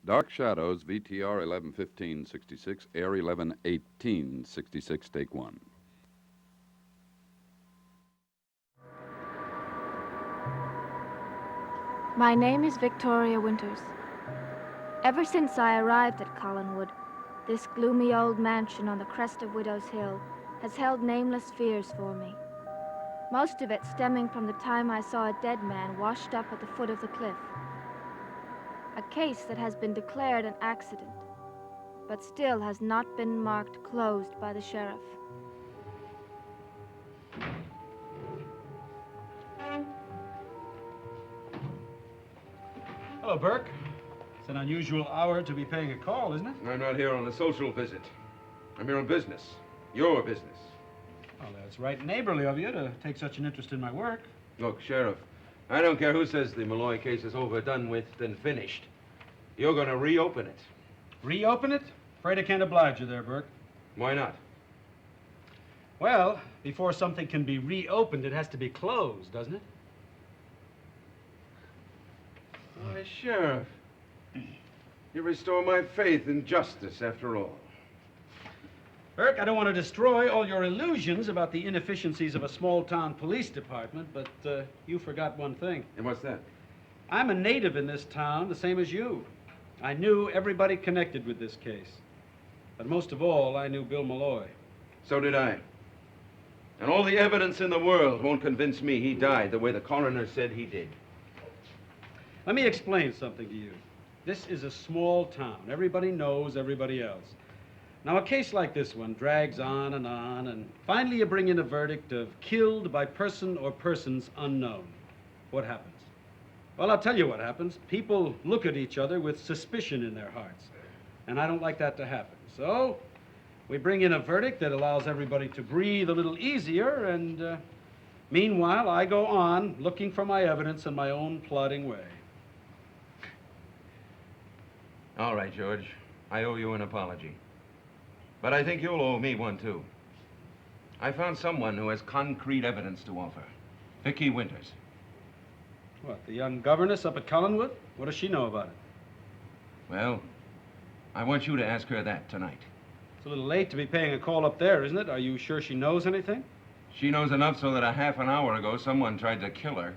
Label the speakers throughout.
Speaker 1: Dark Shadows, VTR 111566, Air 111866, take one.
Speaker 2: My name is Victoria Winters. Ever since I arrived at Collinwood, this gloomy old mansion on the crest of Widow's Hill has held nameless fears for me. Most of it stemming from the time I saw a dead man washed up at the foot of the cliff. A case that has been declared an accident, but still has not been marked closed by the sheriff.
Speaker 3: Hello, Burke. It's an unusual hour to be paying a call, isn't it?
Speaker 4: I'm not here on a social visit. I'm here on business. Your business.
Speaker 3: Well, that's right neighborly of you to take such an interest in my work.
Speaker 4: Look, Sheriff, I don't care who says the Malloy case is over, done with, and finished. You're going to reopen it.
Speaker 3: Reopen it? Afraid I can't oblige you there, Burke.
Speaker 4: Why not?
Speaker 3: Well, before something can be reopened, it has to be closed, doesn't it?
Speaker 4: Why, Sheriff, you restore my faith in justice after all.
Speaker 3: Burke, I don't want to destroy all your illusions about the inefficiencies of a small-town police department, but you forgot one thing.
Speaker 4: And what's that?
Speaker 3: I'm a native in this town, the same as you. I knew everybody connected with this case. But most of all, I knew Bill Malloy.
Speaker 4: So did I. And all the evidence in the world won't convince me he died the way the coroner said he did.
Speaker 3: Let me explain something to you. This is a small town. Everybody knows everybody else. Now, a case like this one drags on, and finally you bring in a verdict of killed by person or persons unknown. What happens? Well, I'll tell you what happens. People look at each other with suspicion in their hearts, and I don't like that to happen. So, we bring in a verdict that allows everybody to breathe a little easier, and meanwhile, I go on looking for my evidence in my own plodding way.
Speaker 4: All right, George. I owe you an apology. But I think you'll owe me one, too. I found someone who has concrete evidence to offer. Vicki Winters.
Speaker 3: What, the young governess up at Collinwood? What does she know about it?
Speaker 4: Well, I want you to ask her that tonight.
Speaker 3: It's a little late to be paying a call up there, isn't it? Are you sure she knows anything?
Speaker 4: She knows enough so that a half an hour ago someone tried to kill her.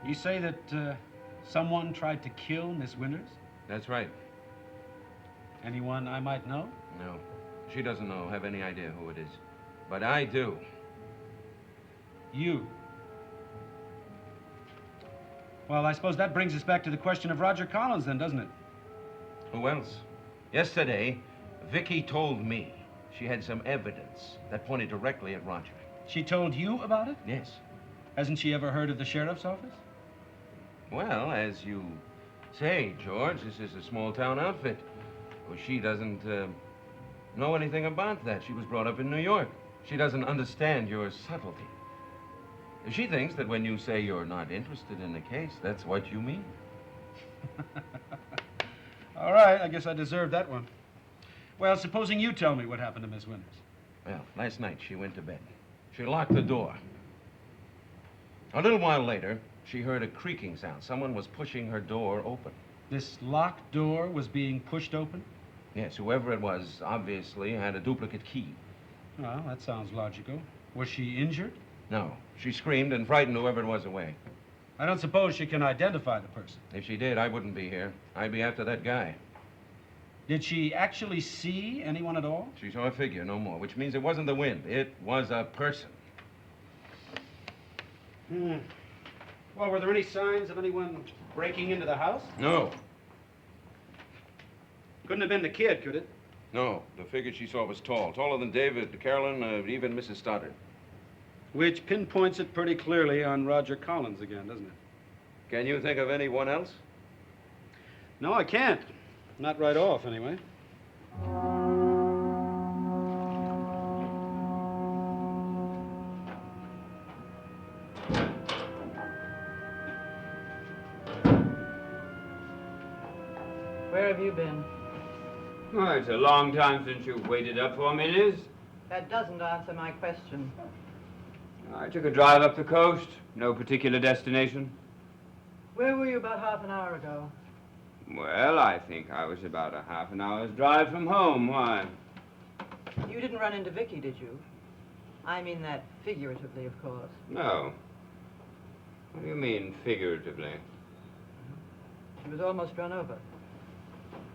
Speaker 3: You say that someone tried to kill Miss Winters?
Speaker 4: That's right.
Speaker 3: Anyone I might know?
Speaker 4: No, she doesn't have any idea who it is. But I do.
Speaker 3: You. Well, I suppose that brings us back to the question of Roger Collins then, doesn't it?
Speaker 4: Who else? Yesterday, Vicki told me she had some evidence that pointed directly at Roger.
Speaker 3: She told you about it?
Speaker 4: Yes.
Speaker 3: Hasn't she ever heard of the sheriff's office?
Speaker 4: Well, as you say, George, this is a small-town outfit. Well, she doesn't know anything about that. She was brought up in New York. She doesn't understand your subtlety. She thinks that when you say you're not interested in the case, that's what you mean.
Speaker 3: All right, I guess I deserved that one. Well, supposing you tell me what happened to Miss Winters.
Speaker 4: Well, last night she went to bed. She locked the door. A little while later, she heard a creaking sound. Someone was pushing her door open.
Speaker 3: This locked door was being pushed open?
Speaker 4: Yes, whoever it was obviously had a duplicate key.
Speaker 3: Well, that sounds logical. Was she injured?
Speaker 4: No, she screamed and frightened whoever it was away.
Speaker 3: I don't suppose she can identify the person.
Speaker 4: If she did, I wouldn't be here. I'd be after that guy.
Speaker 3: Did she actually see anyone at all?
Speaker 4: She saw a figure, no more, which means it wasn't the wind. It was a person.
Speaker 3: Well, were there any signs of anyone breaking into the house?
Speaker 4: No.
Speaker 3: Couldn't have been the kid, could it?
Speaker 4: No, the figure she saw was tall. Taller than David, Carolyn, even Mrs. Stoddard.
Speaker 3: Which pinpoints it pretty clearly on Roger Collins again, doesn't it?
Speaker 4: Can you think of anyone else?
Speaker 3: No, I can't. Not right off, anyway.
Speaker 5: Where have you been?
Speaker 6: Oh, it's a long time since you've waited up for me, Liz.
Speaker 5: That doesn't answer my question.
Speaker 6: I took a drive up the coast. No particular destination.
Speaker 5: Where were you about half an hour ago?
Speaker 6: Well, I think I was about a half an hour's drive from home. Why?
Speaker 5: You didn't run into Vicky, did you? I mean that figuratively, of course.
Speaker 6: No. What do you mean, figuratively?
Speaker 5: She was almost run over.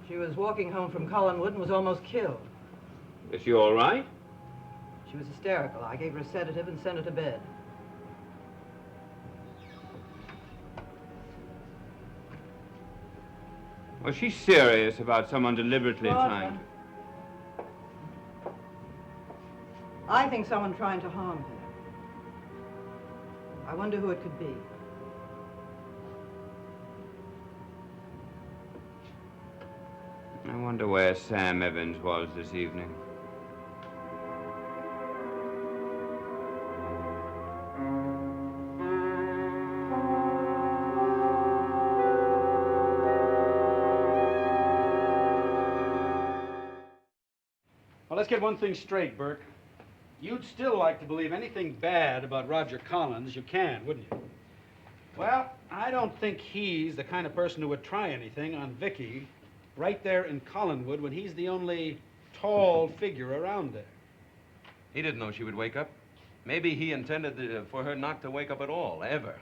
Speaker 5: She was walking home from Collinwood and was almost killed.
Speaker 6: Is she all right?
Speaker 5: She was hysterical. I gave her a sedative and sent her to bed.
Speaker 6: Was she serious about someone deliberately
Speaker 5: Roger.
Speaker 6: trying?
Speaker 5: I think someone trying to harm her. I wonder who it could be.
Speaker 6: I wonder where Sam Evans was this evening.
Speaker 3: Well, let's get one thing straight, Burke. You'd still like to believe anything bad about Roger Collins, you can, wouldn't you? Well, I don't think he's the kind of person who would try anything on Vicky right there in Collinwood when he's the only tall figure around there.
Speaker 4: He didn't know she would wake up. Maybe he intended for her not to wake up at all, ever.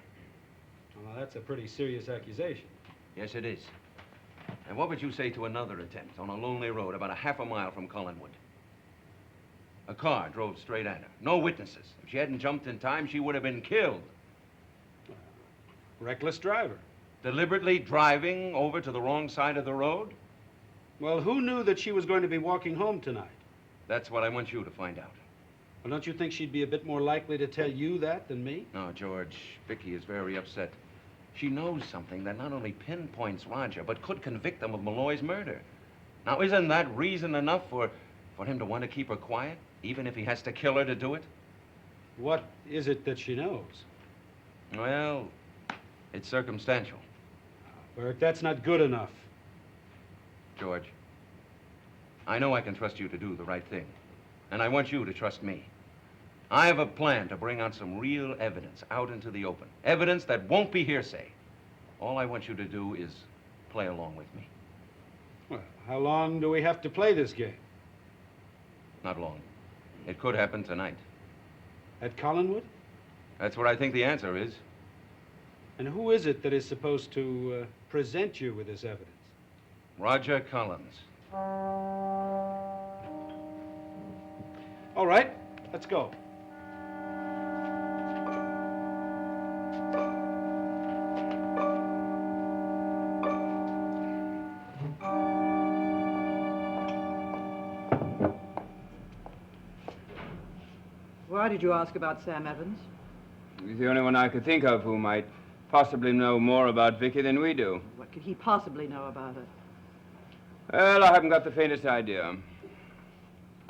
Speaker 3: Well, that's a pretty serious accusation.
Speaker 4: Yes, it is. And what would you say to another attempt on a lonely road about a half a mile from Collinwood? A car drove straight at her. No witnesses. If she hadn't jumped in time, she would have been killed.
Speaker 3: Reckless driver.
Speaker 4: Deliberately driving over to the wrong side of the road?
Speaker 3: Well, who knew that she was going to be walking home tonight?
Speaker 4: That's what I want you to find out.
Speaker 3: Well, don't you think she'd be a bit more likely to tell you that than me?
Speaker 4: No, George, Vicky is very upset. She knows something that not only pinpoints Roger, but could convict him of Malloy's murder. Now, isn't that reason enough for him to want to keep her quiet, even if he has to kill her to do it?
Speaker 3: What is it that she knows?
Speaker 4: Well, it's circumstantial.
Speaker 3: Burke, that's not good enough.
Speaker 4: George, I know I can trust you to do the right thing, and I want you to trust me. I have a plan to bring out some real evidence out into the open. Evidence that won't be hearsay. All I want you to do is play along with me.
Speaker 3: Well, how long do we have to play this game?
Speaker 4: Not long. It could happen tonight.
Speaker 3: At Collinwood?
Speaker 4: That's where I think the answer is.
Speaker 3: And who is it that is supposed to present you with this evidence?
Speaker 4: Roger Collins.
Speaker 3: All right, let's go.
Speaker 5: Why did you ask about Sam Evans?
Speaker 6: He's the only one I could think of who might possibly know more about Vicky than we do.
Speaker 5: What could he possibly know about her?
Speaker 6: Well, I haven't got the faintest idea.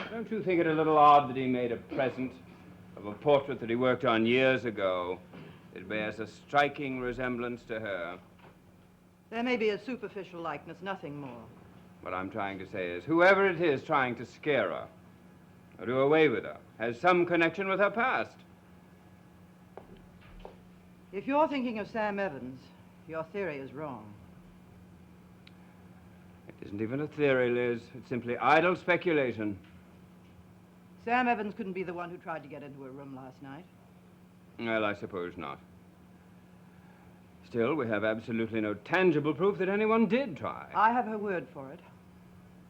Speaker 6: Don't you think it a little odd that he made a present of a portrait that he worked on years ago? It bears a striking resemblance to her.
Speaker 5: There may be a superficial likeness, nothing more.
Speaker 6: What I'm trying to say is, whoever it is trying to scare her or do away with her has some connection with her past.
Speaker 5: If you're thinking of Sam Evans, your theory is wrong.
Speaker 6: It isn't even a theory, Liz. It's simply idle speculation.
Speaker 5: Sam Evans couldn't be the one who tried to get into her room last night.
Speaker 6: Well, I suppose not. Still, we have absolutely no tangible proof that anyone did try.
Speaker 5: I have her word for it.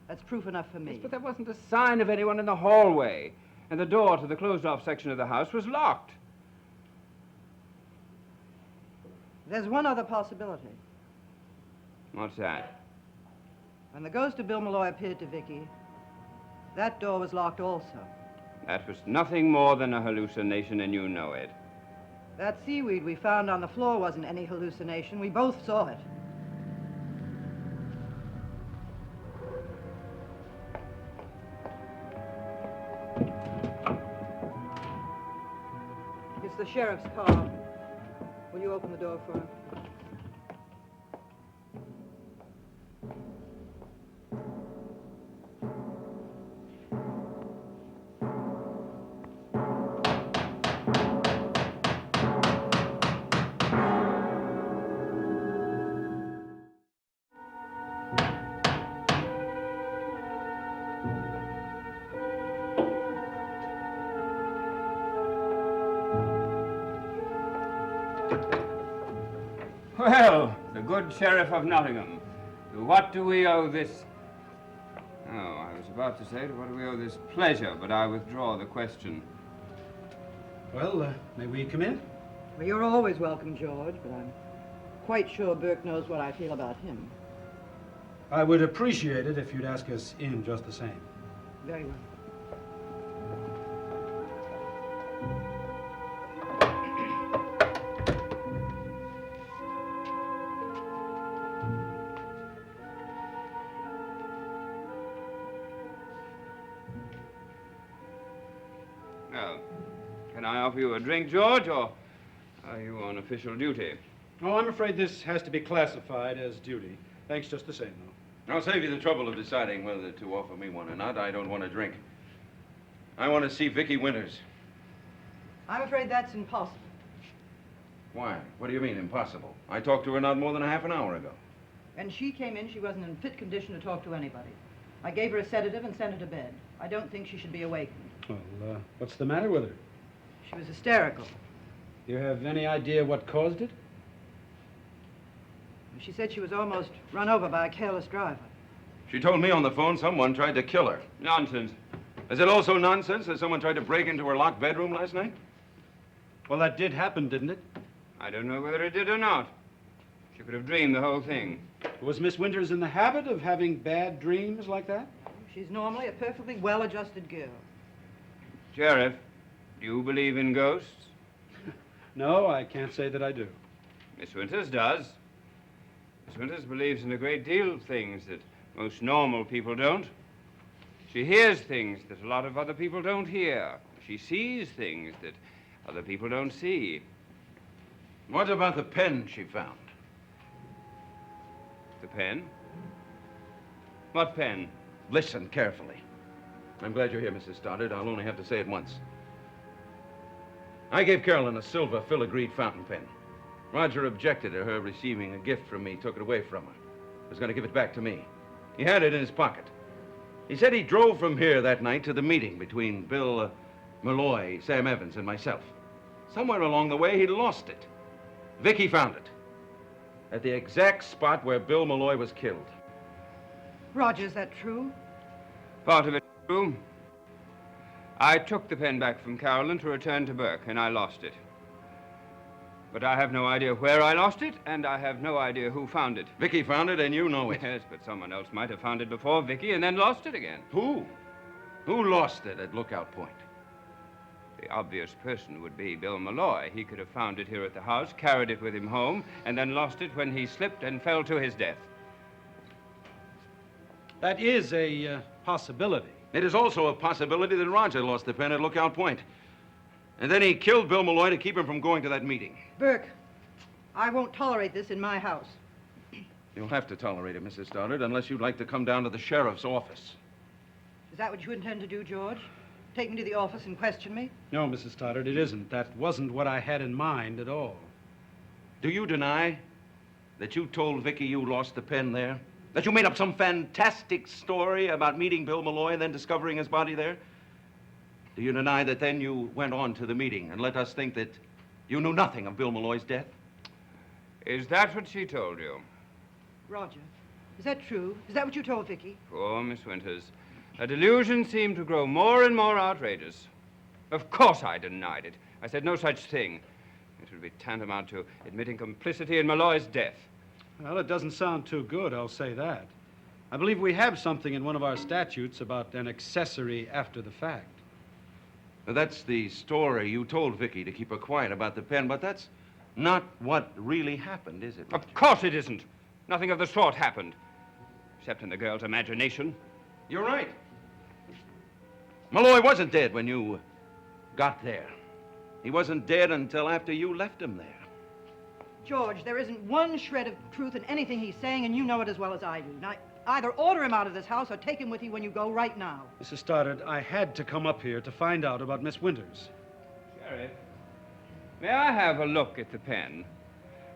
Speaker 5: That's proof enough for me.
Speaker 6: Yes, but there wasn't a sign of anyone in the hallway, and the door to the closed-off section of the house was locked.
Speaker 5: There's one other possibility.
Speaker 6: What's that?
Speaker 5: When the ghost of Bill Malloy appeared to Vicky, that door was locked also.
Speaker 6: That was nothing more than a hallucination, and you know it.
Speaker 5: That seaweed we found on the floor wasn't any hallucination. We both saw it. sheriff's car. Will you open the door for him?
Speaker 6: Well, the good Sheriff of Nottingham, to what do we owe this... Oh, I was about to say, to what do we owe this pleasure, but I withdraw the question.
Speaker 3: Well, may we come in?
Speaker 5: Well, you're always welcome, George, but I'm quite sure Burke knows what I feel about him.
Speaker 3: I would appreciate it if you'd ask us in just the same.
Speaker 5: Very well.
Speaker 6: Well, can I offer you a drink, George, or are you on official duty?
Speaker 3: Oh, I'm afraid this has to be classified as duty. Thanks just the same, though.
Speaker 4: I'll save you the trouble of deciding whether to offer me one or not. I don't want to drink. I want to see Vicky Winters.
Speaker 5: I'm afraid that's impossible.
Speaker 4: Why? What do you mean, impossible? I talked to her not more than a half an hour ago.
Speaker 5: When she came in, she wasn't in fit condition to talk to anybody. I gave her a sedative and sent her to bed. I don't think she should be awakened.
Speaker 3: Well, what's the matter with her?
Speaker 5: She was hysterical.
Speaker 3: You have any idea what caused it?
Speaker 5: She said she was almost run over by a careless driver.
Speaker 4: She told me on the phone someone tried to kill her.
Speaker 6: Nonsense.
Speaker 4: Is it also nonsense that someone tried to break into her locked bedroom last night?
Speaker 3: Well, that did happen, didn't it?
Speaker 6: I don't know whether it did or not. She could have dreamed the whole thing.
Speaker 3: Was Miss Winters in the habit of having bad dreams like that?
Speaker 5: She's normally a perfectly well-adjusted girl.
Speaker 6: Sheriff, do you believe in ghosts?
Speaker 3: No, I can't say that I do.
Speaker 6: Miss Winters does. Miss Winters believes in a great deal of things that most normal people don't. She hears things that a lot of other people don't hear. She sees things that other people don't see.
Speaker 4: What about the pen she found?
Speaker 6: The pen? What pen?
Speaker 4: Listen carefully. I'm glad you're here, Mrs. Stoddard. I'll only have to say it once. I gave Carolyn a silver filigreed fountain pen. Roger objected to her receiving a gift from me, took it away from her. Was going to give it back to me. He had it in his pocket. He said he drove from here that night to the meeting between Bill Malloy, Sam Evans, and myself. Somewhere along the way, he lost it. Vicky found it. At the exact spot where Bill Malloy was killed.
Speaker 5: Roger, is that true?
Speaker 6: Part of it is true. I took the pen back from Carolyn to return to Burke, and I lost it. But I have no idea where I lost it, and I have no idea who found it.
Speaker 4: Vicky found it, and you know it.
Speaker 6: Yes, but someone else might have found it before Vicky and then lost it again.
Speaker 4: Who? Who lost it at Lookout Point?
Speaker 6: The obvious person would be Bill Malloy. He could have found it here at the house, carried it with him home, and then lost it when he slipped and fell to his death.
Speaker 3: That is a possibility.
Speaker 4: It is also a possibility that Roger lost the pen at Lookout Point. And then he killed Bill Malloy to keep him from going to that meeting.
Speaker 5: Burke, I won't tolerate this in my house.
Speaker 4: You'll have to tolerate it, Mrs. Stoddard, unless you'd like to come down to the sheriff's office.
Speaker 5: Is that what you intend to do, George? Take me to the office and question me?
Speaker 3: No, Mrs. Stoddard, it isn't. That wasn't what I had in mind at all.
Speaker 4: Do you deny that you told Vicky you lost the pen there? That you made up some fantastic story about meeting Bill Malloy and then discovering his body there? Do you deny that then you went on to the meeting and let us think that you knew nothing of Bill Malloy's death?
Speaker 6: Is that what she told you?
Speaker 5: Roger, is that true? Is that what you told Vicky?
Speaker 6: Poor Miss Winters. Her delusion seemed to grow more and more outrageous. Of course I denied it. I said no such thing. It would be tantamount to admitting complicity in Malloy's death.
Speaker 3: Well, it doesn't sound too good, I'll say that. I believe we have something in one of our statutes about an accessory after the fact.
Speaker 4: That's the story you told Vicky to keep her quiet about the pen, but that's not what really happened, is it?
Speaker 6: Of course it isn't. Nothing of the sort happened, except in the girl's imagination.
Speaker 4: You're right. Malloy wasn't dead when you got there. He wasn't dead until after you left him there.
Speaker 5: George, there isn't one shred of truth in anything he's saying, and you know it as well as I do. Now, either order him out of this house or take him with you when you go right now.
Speaker 3: Mrs. Stoddard, I had to come up here to find out about Miss Winters.
Speaker 6: Sheriff, may I have a look at the pen?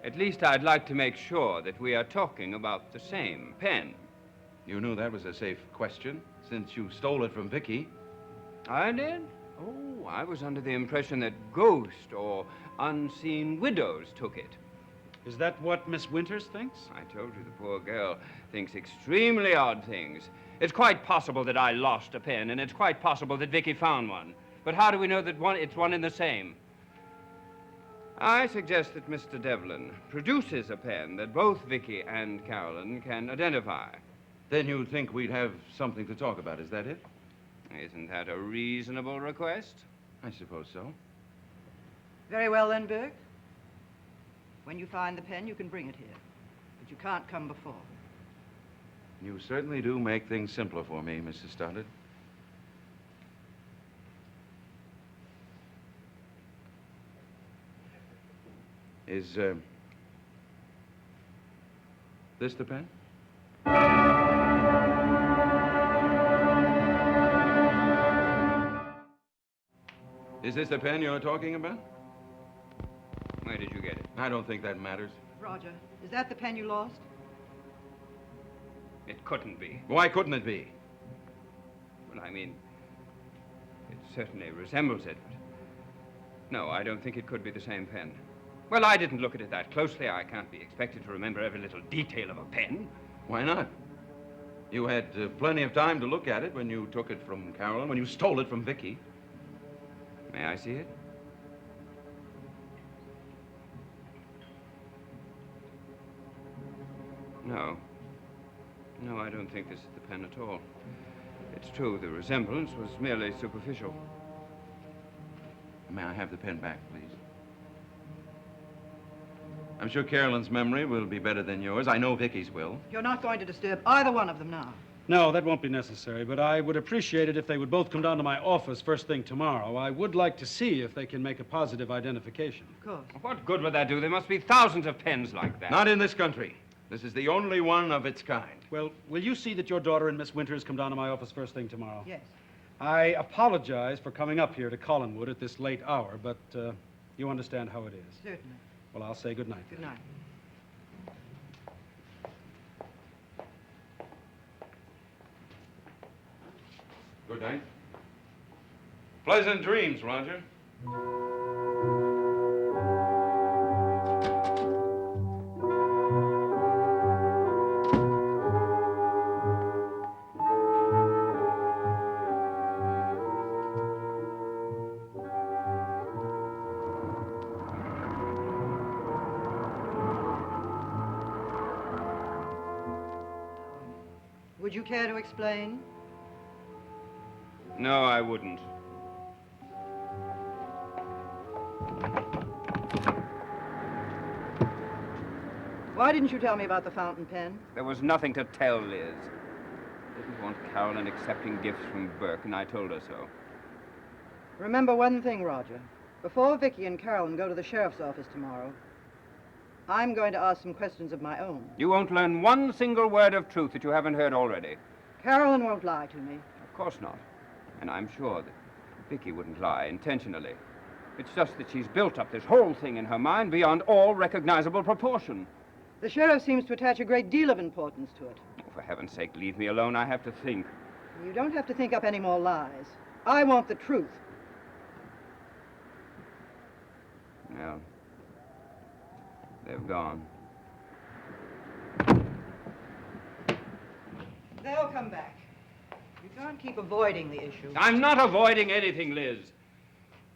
Speaker 6: At least I'd like to make sure that we are talking about the same pen.
Speaker 4: You knew that was a safe question, since you stole it from Vicky.
Speaker 6: I did? Oh, I was under the impression that ghost or unseen widows took it.
Speaker 3: Is that what Miss Winters thinks?
Speaker 6: I told you the poor girl thinks extremely odd things. It's quite possible that I lost a pen, and it's quite possible that Vicky found one. But how do we know that it's one and the same? I suggest that Mr. Devlin produces a pen that both Vicky and Carolyn can identify.
Speaker 4: Then you think we'd have something to talk about, is that it?
Speaker 6: Isn't that a reasonable request?
Speaker 4: I suppose so.
Speaker 5: Very well, then, Burke. When you find the pen, you can bring it here. But you can't come before.
Speaker 4: You certainly do make things simpler for me, Mrs. Stoddard. Is, this the pen? Is this the pen you're talking about?
Speaker 6: Where did you get it?
Speaker 4: I don't think that matters.
Speaker 5: Roger, is that the pen you lost?
Speaker 6: It couldn't be.
Speaker 4: Why couldn't it be?
Speaker 6: Well, I mean, it certainly resembles it. But no, I don't think it could be the same pen. Well, I didn't look at it that closely. I can't be expected to remember every little detail of a pen.
Speaker 4: Why not? You had plenty of time to look at it when you took it from Carolyn, when you stole it from Vicky.
Speaker 6: May I see it? No. No, I don't think this is the pen at all. It's true, the resemblance was merely superficial.
Speaker 4: May I have the pen back, please? I'm sure Carolyn's memory will be better than yours. I know Vicky's will.
Speaker 5: You're not going to disturb either one of them now.
Speaker 3: No, that won't be necessary, but I would appreciate it if they would both come down to my office first thing tomorrow. I would like to see if they can make a positive identification.
Speaker 5: Of course.
Speaker 6: What good would that do? There must be thousands of pens like that.
Speaker 4: Not in this country. This is the only one of its kind.
Speaker 3: Well, will you see that your daughter and Miss Winters come down to my office first thing tomorrow?
Speaker 5: Yes.
Speaker 3: I apologize for coming up here to Collinwood at this late hour, but you understand how it is.
Speaker 5: Certainly.
Speaker 3: Well, I'll say good night.
Speaker 5: Good night.
Speaker 4: Good night. Pleasant dreams, Roger.
Speaker 5: Would you care to explain?
Speaker 6: No, I wouldn't.
Speaker 5: Why didn't you tell me about the fountain pen?
Speaker 6: There was nothing to tell, Liz. Didn't want Carolyn accepting gifts from Burke, and I told her so.
Speaker 5: Remember one thing, Roger. Before Vicky and Carolyn go to the sheriff's office tomorrow, I'm going to ask some questions of my own.
Speaker 6: You won't learn one single word of truth that you haven't heard already.
Speaker 5: Carolyn won't lie to me.
Speaker 6: Of course not. And I'm sure that Vicky wouldn't lie intentionally. It's just that she's built up this whole thing in her mind beyond all recognizable proportion.
Speaker 5: The sheriff seems to attach a great deal of importance to it.
Speaker 6: Oh, for heaven's sake, leave me alone. I have to think.
Speaker 5: You don't have to think up any more lies. I want the truth.
Speaker 6: Well, they've gone.
Speaker 5: They'll come back. You can't keep avoiding the issue.
Speaker 6: I'm not avoiding anything, Liz.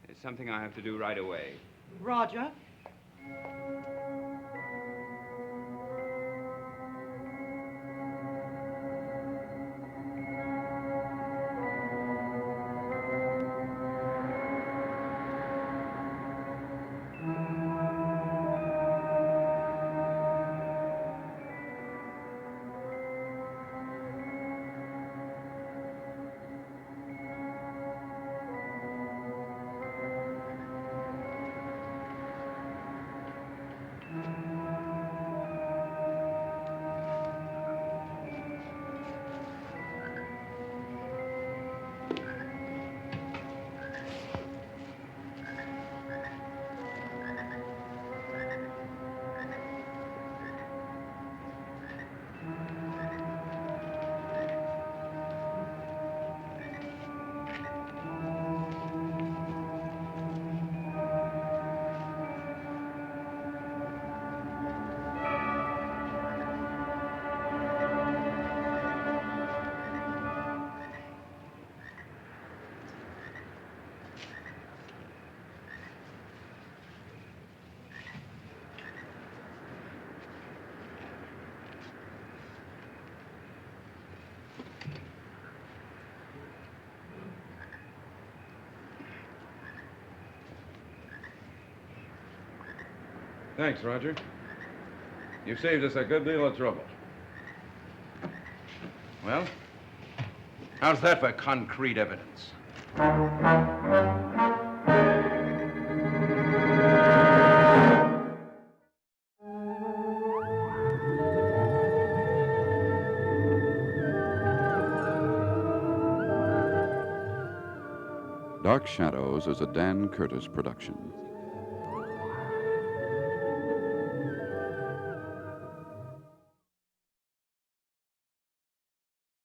Speaker 6: It's something I have to do right away.
Speaker 5: Roger?
Speaker 1: Thanks, Roger. You've saved us a good deal of trouble.
Speaker 4: Well, how's that for concrete evidence?
Speaker 1: Dark Shadows is a Dan Curtis production.